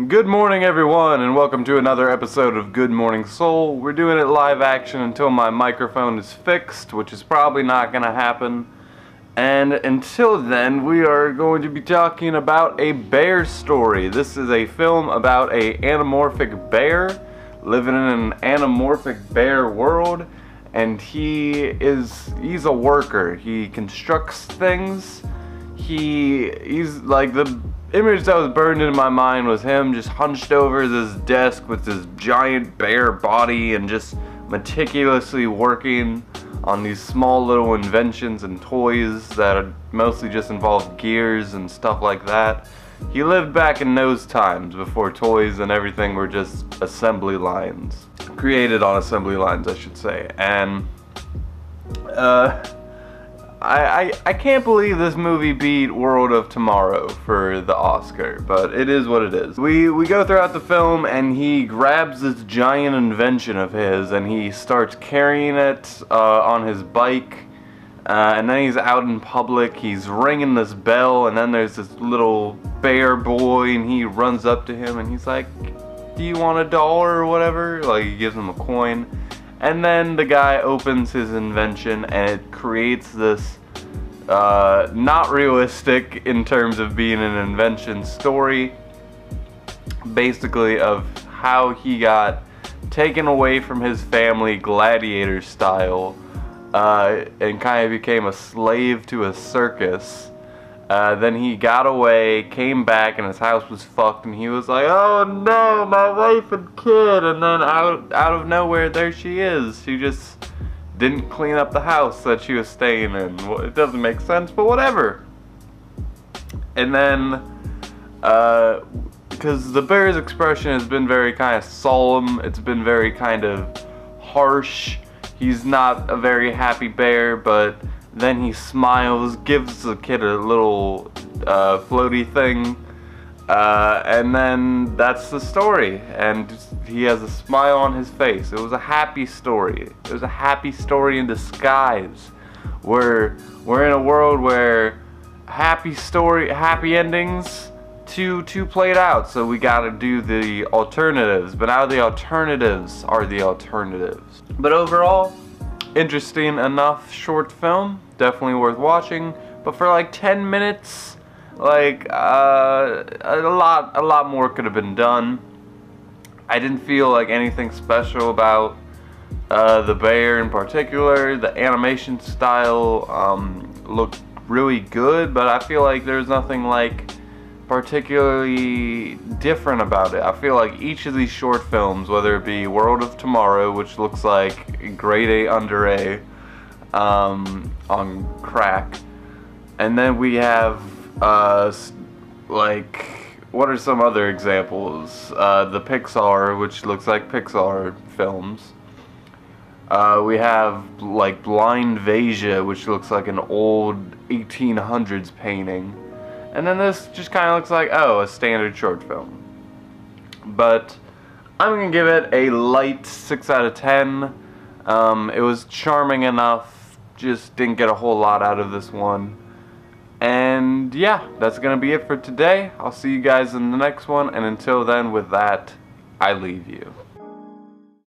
Good morning, everyone, and welcome to another episode of Good Morning Soul. We're doing it live action until my microphone is fixed, which is probably not going to happen. And until then, we are going to be talking about a bear story. This is a film about a anamorphic bear living in an anamorphic bear world, and he's a worker. He constructs things. He's like, the image that was burned into my mind was him just hunched over this desk with this giant bear body and just meticulously working on these small little inventions and toys that mostly just involve gears and stuff like that. He lived back in those times before toys and everything were just assembly lines. Created on assembly lines, I should say. And I can't believe this movie beat World of Tomorrow for the Oscar, but it is what it is. We go throughout the film and he grabs this giant invention of his and he starts carrying it on his bike, and then he's out in public, he's ringing this bell, and then there's this little bear boy and he runs up to him and he's like, "Do you want $1 or whatever?" Like, he gives him a coin. And then the guy opens his invention and it creates this not realistic in terms of being an invention story, basically of how he got taken away from his family gladiator style and kind of became a slave to a circus. Then he got away, came back, and his house was fucked, and he was like, "Oh no, my wife and kid," and then out of nowhere, there she is. She just didn't clean up the house that she was staying in. Well, it doesn't make sense, but whatever. And then, because the bear's expression has been very kind of solemn, it's been very kind of harsh. He's not a very happy bear, but then he smiles, gives the kid a little floaty thing, and then that's the story. And he has a smile on his face. It was a happy story. It was a happy story in disguise. We're in a world where happy endings too played out. So we gotta do the alternatives. But now the alternatives are the alternatives. But overall, interesting enough short film, definitely worth watching. But for like 10 minutes, like a lot more could have been done. I didn't feel like anything special about the bear in particular. The animation style looked really good, but I feel like there's nothing like particularly different about it. I feel like each of these short films, whether it be World of Tomorrow, which looks like grade A under A on crack, and then we have like, what are some other examples? The Pixar, which looks like Pixar films. We have like Blind Vasia, which looks like an old 1800s painting. And then this just kind of looks like, oh, a standard short film. But I'm going to give it a light 6 out of 10. It was charming enough, just didn't get a whole lot out of this one. And yeah, that's going to be it for today. I'll see you guys in the next one, and until then, with that, I leave you.